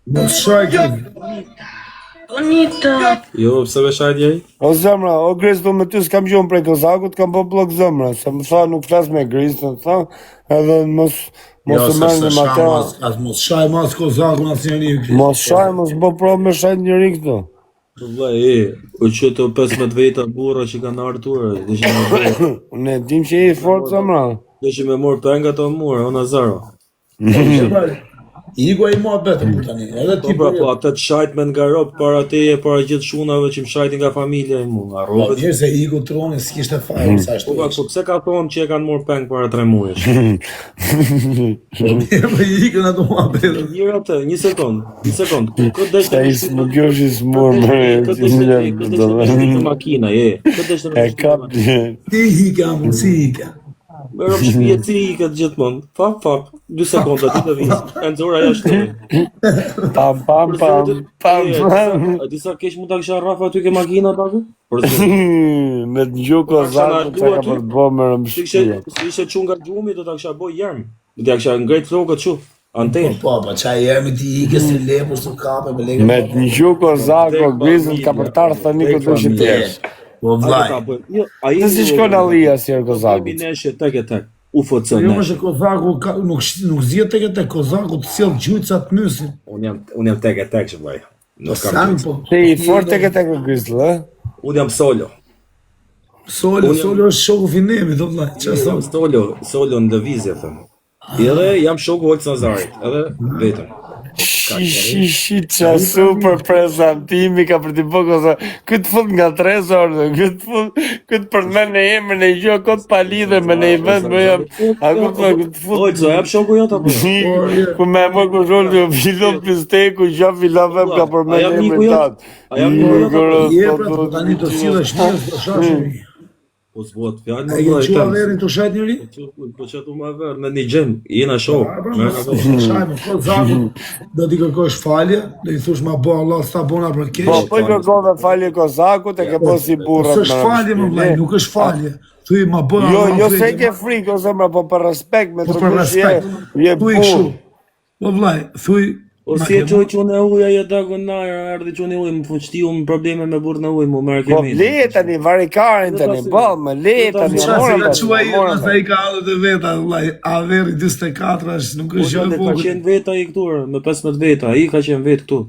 Mos shajtë. Bonita. Jo, pse me shajt jeri? O zemra, o Gris, do me ty s'kam gjuhën prej Kozakut, kam po blok zemra, se më tha nuk flas me Gris, më tha, edhe mos Jo, e merrni me ata. mos shaj mas Kozakun asnjëri. Mos shaj, mos bë provë me shajt njëri këtu. Vllai, o që të 15 veta burra që kanë ardhur, dishin me burra. Ne dim që je i fort zemra. Dishin me mor penga të mur, ona zero. Igo ai mua betën për tani. Edhe ti Po po, atë të shajt me ngarop para teje, para gjithë shunave që më shajtin nga familja e mu, nga Po rrobët. mirë se Igo troni s'kishte fare sa ashtu. Po pse ka thonë që e kanë mor peng para 3 muajsh? Po Igo na do mua betën. Mirë atë, një sekond. Këtë desh Ta is më gjosh i smur me këtë makina, Këtë desh e kap Ti hika mu, si hika. me rob shtëpia ti i këtë gjithmonë. Fap, 2 sekonda ti të vizë. E nëzora jashtë të pam. A disa keq mund ta kisha rraf aty ke makina taku? Me të gjuhë Kozakut që ka për të bo me rëmshpia. Si ishe çu nga gjumi do ta kisha bë jerm. Do t'ja kisha ngrit flokët çu. Anten. Po, çaj jemi ti hike se lepur su kape me lekë. Me të gjuhë Kozakut, Grisën ka për tarë thëni këtë dushi tjesh. Po vllai. Të si shkon Allia si er Kozakut? Bineshe tek e tek. UFC. Jo më se Kozaku nuk zgjet tek Kozaku të sjell gjujca të mysin. Unë jam tek e tek që vllai. Nuk kam. Ti i fort tek Grisë, ë? Unë jam solo. Solo është shoku Finemi, do vllai. Çfarë thon? Solo në lëvizje them. Edhe jam shoku Olc Nazarit, edhe vetëm. Shi qa super prezantimi ka për t'i po kosa. Këtë fut nga 3 orë, këtë përmen e jemë në i gjo, këtë palidhe me në i vend, me jam, a këtë fut. Olco, jam shoku jota po. Ku me më këshollë një filon pisteku, qa filon vem ka përmen e jemë në tatë. A jam miku jota? Jepra të tani të sile shpjes të shashëri. Po s'bot fjallë E ke qua verin të shajt njëri? Po që tu ma verë, në një gjem, jena shokë. Shajme, Kozaku, do t'i kërkosh falje, do i thush ma bo Allah s'ta bona për kesh. Po i kërkove falje Kozakut e ke po si burrat. S'është falje më vllai, nuk është falje. Thuj ma bo Allah. Jo se ke frikë ose më, po për respekt me Po të për respekt. je Thuj burr. kështu. Po vllai, thuj O si e qoj qune uja e dagun naja, erdi qune uj, më fuqtiu më probleme me burë në uj, më merë Po kemi. le tani, varikarin tani, më le tani, Çfarë ka çuaj edhe ai ka edhe veta vllai, Averi 44 është nuk është gjë e Ka vogël. qenë veta i këtur, me 15 veta, i ka qenë vetë këtu.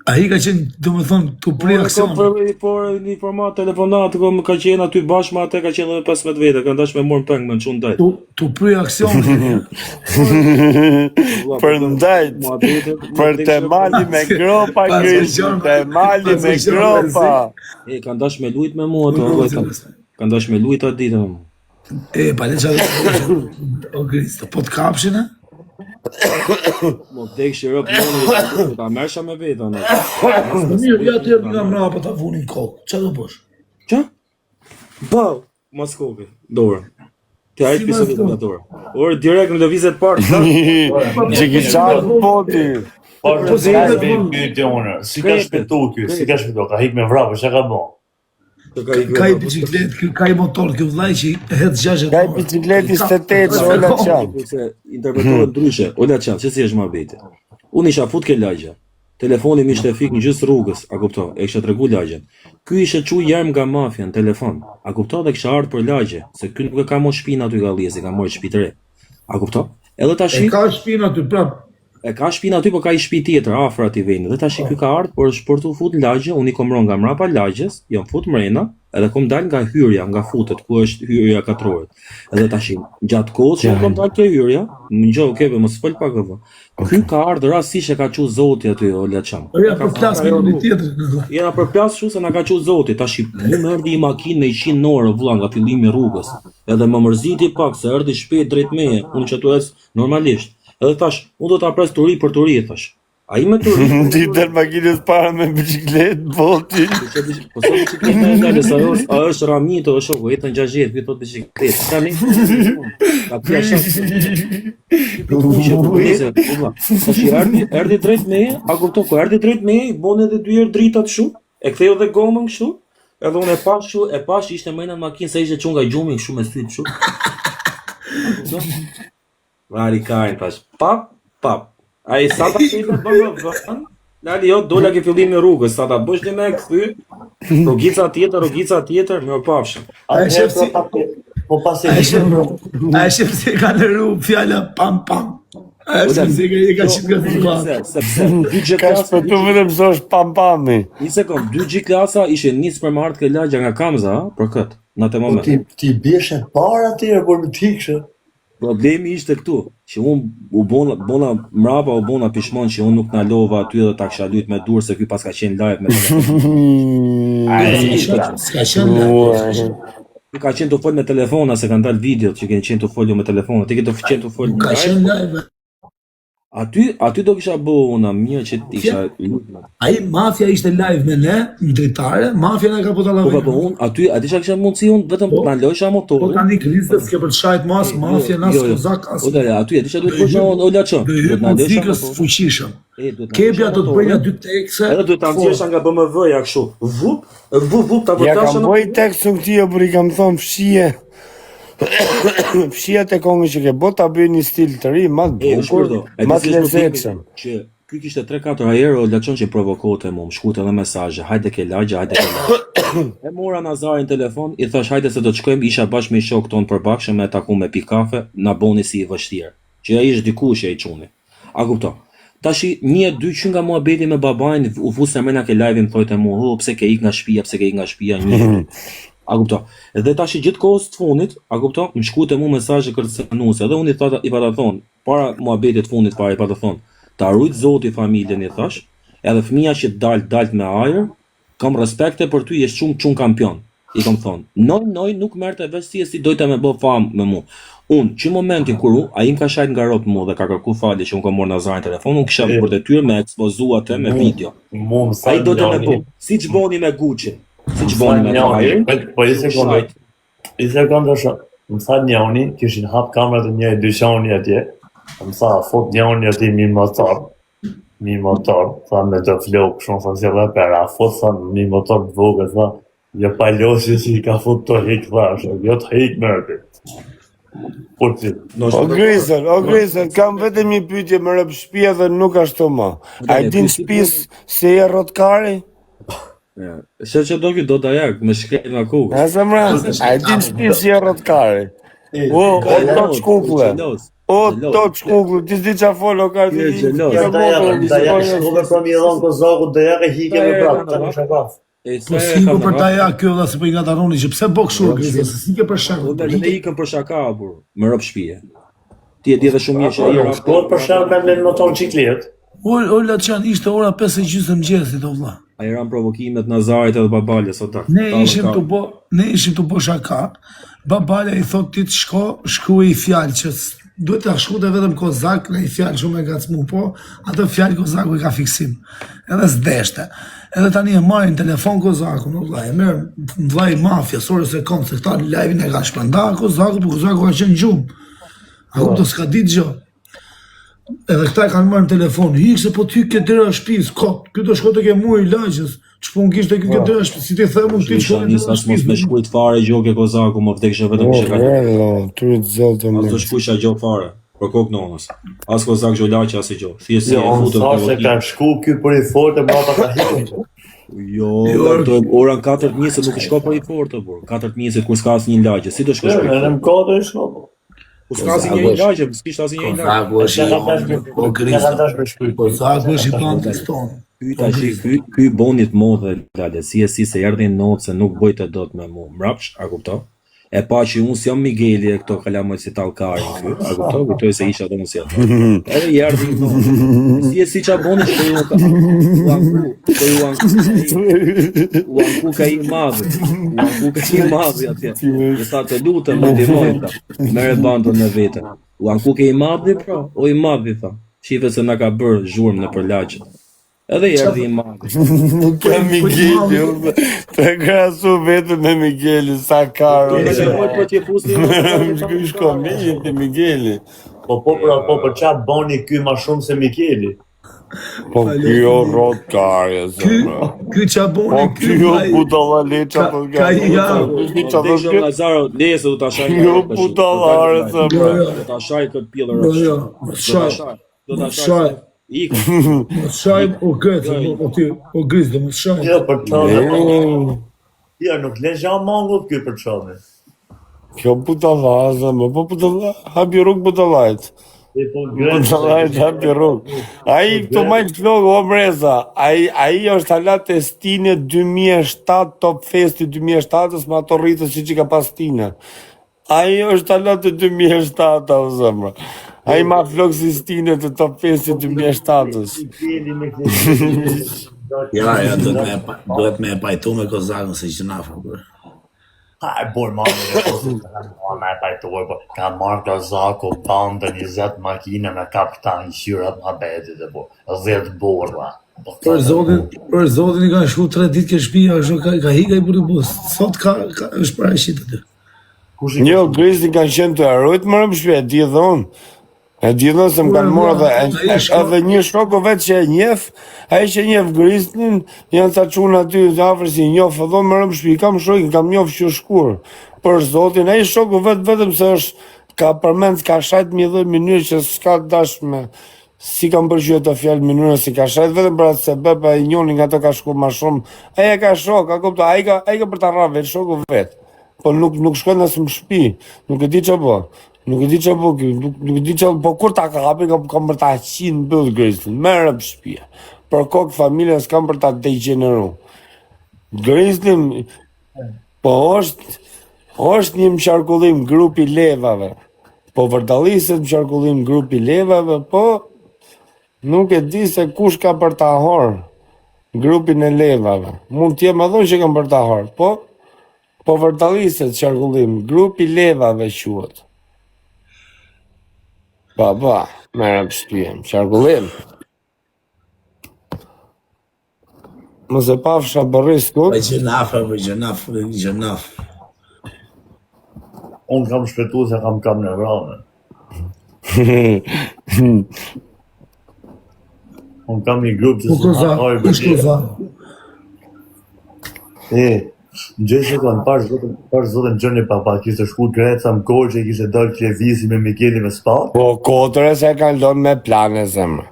Ai ka qenë, domethënë, tu pri aksion. Por një format telefonat, ka qenë aty bashkë me atë, ka qenë edhe 15 veta, ka ndash me morë peng me në qunë dajt. Tu pri aksion. Për ndajt, për të mali me gropa, Grisë, të mali me gropa. Ka ndash me lujt me mua ato, ka ndash me lujt atë ditë me mua. Pale që o Kristo, po të kapshin, e? Mo tek shirop mënë, ta mersha me veta në. Mirë, ja të jep nga mrapa ta vunin kokë, që do bësh? Qa? Bau, mas kokë, dorë. Ti ajt pisolit nga dorë. Orë direkt në lëvizet parë, Që ki qarë poti. Po të zhjithë me pyetje unë, si ka shpetu kjo, ka hik me vrapë, që ka bo? Ka i biciklet, ka i motor, kjo vllai që hedh 60 Ka i bicikleti 78 që Ola Qanë. Se interpretohet ndryshe. Ola Qanë, që si është ma bete? Unë isha fut ke lagja. Telefoni mi ishte fik në gjysë rrugës, a kupto, e kisha tregu lagjen. Ky ishe qu jerm nga mafja në telefon. A kupto dhe kisha ardhur për lagje, se ky nuk e ka mo shpinë aty Galliezi, ka morë shtëpi të re. A kupto? Edhe tash E ka shpinë aty prap. e ka shtëpinë aty, po ka i shtëpi tjetër afër atij vendi. Dhe tash ky ka ardhur por është për tu fut në lagje, unë i kom rënë nga mrapa lagjes, jam fut mrena, edhe kom dal nga hyrja, nga futet ku është hyrja katrore. Edhe tash gjatë kohës që kom dal te hyrja, më ngjoj keve mos fol pak apo. Ky ka ardhur rastësisht e ka thënë Zoti aty Ola Çam. Po ja për plas me një tjetër. Jena për plas kështu se na ka thënë Zoti, tash më erdhi i makinë me 100 orë vëlla nga fillimi i rrugës. Edhe më mërziti pak se erdhi shpejt drejt meje, unë që tu ec normalisht. Edhe thash, unë do ta pres turi për turi, thash. Ai me turi. Ti del makinës para me biciklet, boti. Po sa bicikleta e dalë sa është Ramito, është shoku, jetën 60, këto bicikletë. Tani. Ka pjesë. Tash erdhi drejt meje, a kupton, ku erdhi drejt meje, bën edhe 2 herë drita kështu, e ktheu edhe gomën kështu. Edhe unë e pash ishte më në makinë se ishte çu nga gjumi kështu me syt kështu. Vari Karin tash. Pap. Ai sa ta fitë BMW. Lali jo, dola ke fillimi rrugës, sa ta bësh një me kthy. Rrugica tjetër, më pafshim. A e shef si Po pasi a e shef si ka lëru fjala pam. A e shef si ka qenë gazeta. Sepse 2G Ka klasa, shpëtu vetëm se është pam-pami. një sekond, 2G klasa ishin një supermarket ke lagja nga Kamza, për këtë, në atë moment. ti bjeshe para atëherë por më tikshë. Problemi ishte këtu, që unë u bona mrapa u bona pishmon që unë nuk na lova aty dhe ta kisha lut me dur se ky pas ka qenë live me telefon. S'ka qenë. Ka qenë të fol me telefona se kanë dalë videot që keni qenë të folju me telefona. Ti ke të qenë të fol. Ka qenë live. Aty do kisha bë una mirë që isha. Ai mafia ishte live me ne, në dritare, mafia na ka potalla. Po unë aty kisha mundsi unë vetëm na lojsha Po motorin. tani krizë s'ke për shajt mas, mafia na skozak as. O dale, aty disha duhet bësh ola çon. Do na lësha fuqishëm. Kepja do të bëja 2 tekse. Edhe duhet ta nxjesha nga BMW-ja kështu. Vup ta Ja botasha. kam bëj tekstun këtij, por i kam thonë fshije. Fshija te kongë që ke bota bëj një stil të ri, ma të bukur, ma të lezetshëm. Që ky kishte 3-4 ajero laçon që provokote mua, më shkruante edhe mesazhe, hajde ke lagja. E mora Nazarin telefon, i thash hajde se do të shkojmë, isha bashkë me shok ton përbashkëm me taku me pi kafe, na boni si i vështirë. Që ai është dikush ai çuni. A kupton? Tashi 1-2 që nga muhabeti me babain u fusë mëna ke live-in thotë mua, pse ke ik nga shtëpia, një. A kupton? Edhe tash gjithkohës të fundit, a kupton? Më shkruante mua mesazhe kërcënuese, edhe unë i pata thon, para muhabetit fundit para i pata thon, ta rujt Zoti familjen i thash, edhe fëmia që dalt me ajër, kam respekte për ty, je shumë kampion. I kam thon, noj nuk merrte vesh si dojta me bë famë me mua. Unë që momentin kur ai më ka shajt nga rrot mua dhe ka kërku falje që unë kam marrë Nazarin telefon, unë kisha për detyrë me ekspozuar atë me video. Ai do të më po, siç boni me Gucci. Siç boni me Ayrin. Po i sekondë shoh. Më tha njëri, kishin hap kamerat e një dyqani atje. Më tha, fot njëri aty mi motor, tha me të flok, shumë sa si dhe pera, fot tha mi motor të vogël, tha, jo palosi si ka fot të hik, thash, jo të hik mërë. Por ti. O Grisel, kam vetëm një pyetje më rëp shtëpia dhe nuk ashtu më. A i din shtëpis se e rrotkari? Se që do këtë do të jak, me shkret nga kukë. A se mra, a i din shtëpis se e rrotkari? O to shkukulle. O to shkukulle, ti s'di qa folë, o ka ti di. Da jak shkove për mi edhon kozaku, da jak e hike me prapë, ta në shakaf. Po sigur për ta ja kjo dhe se për i nga taroni që pse bo këshu, se si ke për shakë. Dhe ne ikën për shaka, burr, më rëp shtëpie. Ti e di edhe shumë mirë që ai rap. Shkot për shkak me motor ciklet. Ola çan ishte ora 5:30 mëngjesit o vlla. Ai ran provokimet Nazarit edhe Babalës sot tak. Ne ishim të bo shaka. Babala i thot ti të shkruaj i fjalë që duhet ta shkruaj vetëm Kozak, në i fjalë shumë e gacmu, po atë fjalë Kozaku i ka fiksim. Edhe s'deshte. Edhe tani e marrin telefon Kozakun, o vlla, e merr vllai mafia, sorë se kon se këta live-in e kanë shpërndar Kozaku, por Kozaku ka qenë gjumë. A kupton s'ka ditë gjë. Edhe këta e kanë marrë në telefon, se po ty ke dera shtëpis, kot, ky do shkote ke mua i lagjës. Ç'po kishte ky ke dera shtëpis, si ti them unë ti shkon në shtëpi. Me shkujt fare gjoke Kozaku, më vdekshë vetëm që ka. Tu zotë më. Ato shkujsha gjok fare. Për kokë nonës. As Kozak Xholaqi as i gjok. Thjesht si e futën te se ka shku ky për i fortë mbrapa ka hiqur. Jo, ora 4:20 nuk shko për i fortë, burr. 4:20 kur s'ka asnjë lagje, si do shkosh? Në kodë shko. Po s'ka asnjë lagje, s'kishte asnjë lagje. Kozaku është i plantiston. Ky bonit modhe gale, si se erdhin notë se nuk bojte dot me mua. Mrapsh, a kupton? E pa që unë s'jam Migeli e këto kalamoj si talkarin këy, a kupton? Kujtoj se isha domun si ato. Edhe i erdhi notë. Si qa boni që Uanku ka i madhi atje. Dhe sa të lutem më ndihmojta. Merre bandën me vete. Uanku ka i madhi pra, o i madhi tha. Shive se na ka bërë zhurmë në përlagjët. Edhe i erdhi i madhi. Nuk ka Migeli, të krasu vetëm me Migeli, sa karo. Më shko mirë të Migeli. Po për qa boni ky ma shumë se Mikeli? Po kjo rrot karje, zemra. Ky çaboni, Po kjo budalla leqa të ka ja. Deshë Lazaro, lese do ta shaj. Kjo budallare, zemra. Do ta shaj këtë pjellë Jo, rreth. jo, Do ta shaj. shaj. Ik. Shaj o gëtë, o ty, o gëzë, më shaj. Jo, për çfarë? Ja, nuk le gjam mangut ky për çfarë. Kjo budalla, zemra. Po budalla, habi rrug budallajt. Budallajt habi rrug. Ai këto majtë flogë, o mreza. Ai është halat e Stine 2007, Top Festi 2007, më ato rritës që ka pas Stine. Ai është halat e 2007, o zemra. Ai ma flogë si Stine të Top Festi 2007. Ja, duhet me e pajtu me Kozakun se që nafa, bërë. Ha, e bor me pajtuar, po ka marrë Kozako bandë 20 makina me kapitan i qyrat më betit e bo. 10 borra. Për zotin i ka shku 3 ditë ke shtëpia, kështu ka hika i burri bus. Sot është parashit aty. Jo, Grizni kanë qenë të erojt më rëmë shpe, e di edhe unë. E di edhe se më kanë morë edhe një shoko vetë që e njef, a i që e njef Griznin, janë ta qunë aty të afrë si njof, edhe më rëmë shpe, kam shokin, kam njof që shkur. Për zotin, a i shoko vetëm se është, ka përmend, ka shajt një dhe mënyrë që s'ka dash me, si kam përgjë të fjallë mënyrë, si ka shajt vetëm për atë se beba i njoni nga të ka shku ma shumë, a i ka shok, a kupta, a i ka për ta rave, shoko vetë. Po nuk shkoj nësë më shpi, nuk e di që po. Nuk e di që po kjo, nuk e di që po kur ta kapi, kam për ta qinë bëllë Griznin, merë për shpia. Për kokë familje s'kam për ta degeneru. Griznin, po është një msharkullim grupi levave, po vërdaliset msharkullim grupi levave, po nuk e di se kush ka për ta horë grupin e levave. Mund t'jem adhon që kam për ta horë, po vërdaliset msharkullim grupi levave quhet. Ba, merë për shpijem, qarkullim. Mëse pafsha bërris kut? Gjënaf. Unë kam shpetu se kam në vrame. Unë kam një grupë që Po koza. Në gjëse kanë parë zotën Gjoni Papa, kishte shku Greca më kohë që kishte dalë Klevisi me Mikeli me spa. Po, kotëre se kanë lonë me plane zemë.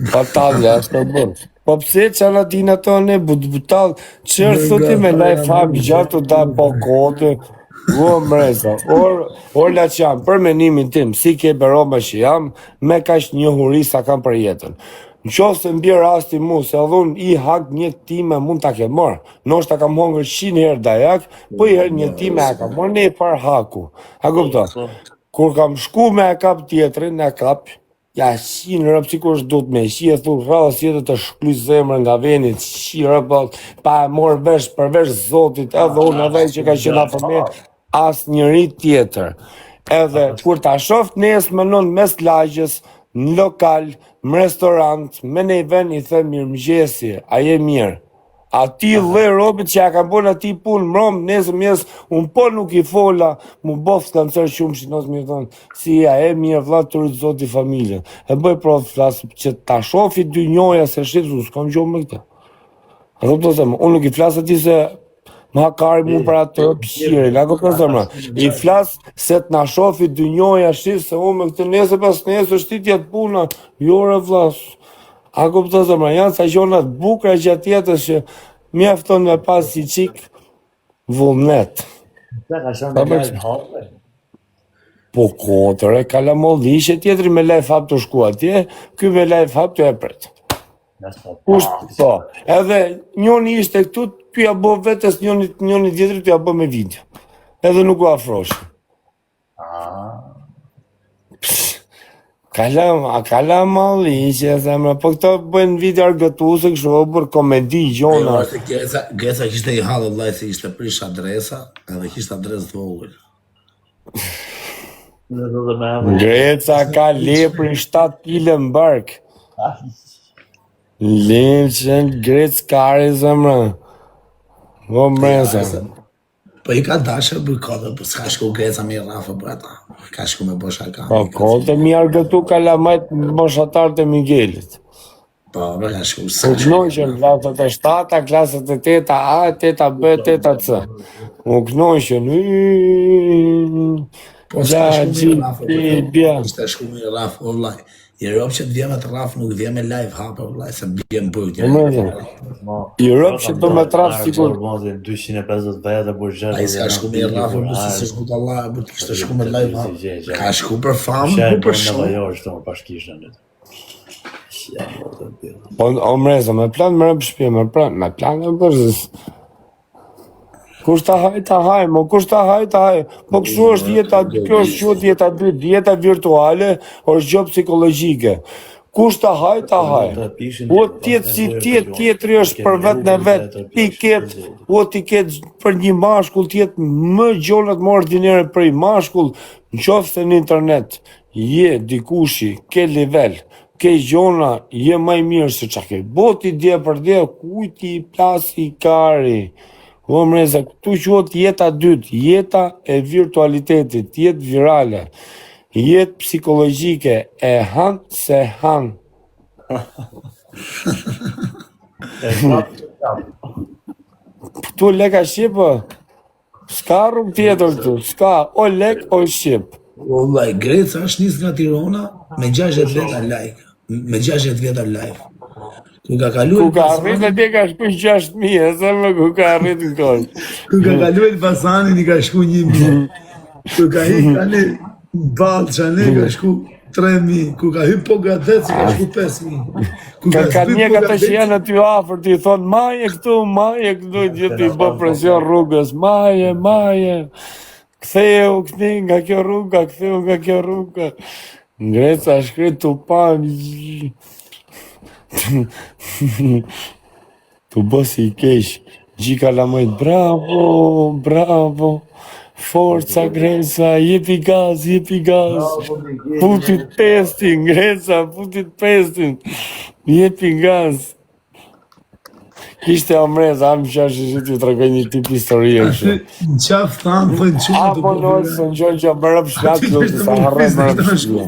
Pa talë, ashtë të bërë. Po pse që alatina tonë e butal, qërë thuti me laj fabë gjatë të da po kote, o mreza, or la që jam, për menimin tim, si ke beroma që jam, me kash një huri sa kam për jetën. Në qofë se mbi rasti mu, se adhun i hak një time mund t'a ke marë. Nështë ta kam hongër 100 herë dajak, po i herë një time e kam marë, ne i par haku. A kupto? Kur kam shku me e kap tjetërin, e kap, ja 100 rëpë, si kur është du të me shi, e thu rrallës jetët të shkluj zemrë nga venit, 100 rëpë, pa e morë vesh përvesh zotit, edhe unë edhe që ka qena për me, as njëri tjetër. Edhe kur ta shoft nes më non mes lagjës, në lokal, në restorant, me ne i ven i them mirë mëgjesi, a je mirë. A ti dhe robit që ja kam bon ati punë mërëm, nesë mjes, unë po nuk i fola, mu bof s'kanë cërë shumë që nësë mirë thonë, si a e mirë vlatë të rritë zoti familjen. E bëj provë flasë që ta shofi dy njoja se shqipë, s'kam gjohë me këta. A të të zemë, unë nuk i flasë ati se ma kari mu për atë pëshire, nga këtë nëzëmra. I flasë se të na shofi dy njoja shqipë, se unë me këtë nesë pas nesë shtitja të puna, jore vlasë. A këtë të zëmra, janë sa gjonat bukra gjatë jetës që mjefton me pas si qik vullnet. Ka shënë me lajt hapë. Po kotëre, kalamollishe tjetëri me lajt hapë të shku atje, ky me lajt hapë të e pretë. Po, edhe njoni ishte këtu, t'ja bo vetës njoni tjetëri t'ja bo me video. Edhe nuk u afroshë. Kalamollishe, zemra, po këto bëjnë video argëtuse, kështë o bërë komedi, gjona. Greca kishte i halë vlaj se ishte prish adresa, edhe kishte adres të vogël. Greca ka leprin 7 kile në bark. Leprin Grec kare, zemra. O mreza. Po i ka dashër për kodë, për s'ka shku Greca me i Rafa për ata. ka shku me bo shaka. Po, kote mi argëtu kalamajt moshatarët e Miguelit. Po, bre, ka shku U sa. knoqën klasët e 7-a, klasët e 8-a A, 8-a B, 8-a C. U knoqën, Po, s'ka shku gjaxhi, mirë rafë, bja. ishte shku mirë rafë, o vlaj. I Europë që të vje me të rafë, nuk vje me live hapë, o vlaj, se bjen bëjt. I Europë që do me trafë sigur. 250 vete për gjerë. Ai s'ka shku mirë rafë, bu se shku të Allah, bu të kishte shku me live hapë. Ka shku për famë, bu për shumë. Po, o mreza, me plan më rëmë shpje, me plan e bërzës. Kush ta haj, mo kush ta haj. Po kështu është jeta, kjo është qëtë jeta dytë, jeta virtuale, është gjë psikologjike. Kush ta haj. O tjetë si tjetëri është për vetë në vetë, ti ketë për një mashkull, tjetë më gjollët më ordinere për i mashkull, në qoftë se në internet, je dikushi, ke nivel, ke gjona, je maj mirë se qa ke. Boti dje për dje, kujti i plasi i kari. O mreza, këtu quhet jeta dytë, jeta e virtualitetit, jetë virale, jetë psikologjike, e han se han. Këtu leka Shqipë, s'ka rrugë tjetër këtu, s'ka, o lek, o Shqip. O vlaj, Greca është nis nga Tirana me 60 veta like, me 60 veta live. Ku ka kaluar Ku ka arrit e ti ka shku 6.000, se më ku ka arrit në kohë. Ku ka kaluar Elbasanin i ka shku 1.000. Ku ka hikë Balçani ka shku 3.000. Ku ka hyp Pogadec ka shku 5.000. Ka një këta që janë aty afër, ti thonë maje këtu, gjithë i bë presion rrugës, maje. Ktheu nga kjo rruga. Greca shkrit të panë. Tu bësi i kesh, gjika lamajt, bravo, forca Greca, jepi gaz, putit pestin, Greca, jepi gaz. Kishte omreza, amë qashi që t'ju tregoj një tip historie kështu. Në qafë thamë, thënë qumë të Apo nësë në gjojnë që më rëpë shkatë, do të sa harrem më rëpë shkatë.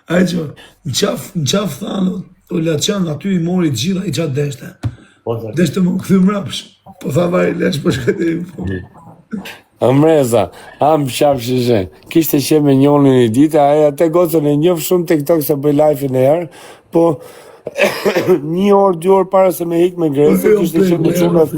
Në qafë thanë, o Laçan, aty i mori gjitha i qatë deshte. Deshte më këthy mrapsh. Po tha vaj lesh po shkëtë i Omreza, amë qafë shishe, kishte që me njonin i dita, aja te gocën e njëfë shumë TikTok se bëj live-in e herë, po 1 orë, 2 orë para se me hik me Grecë, kishte që me qunat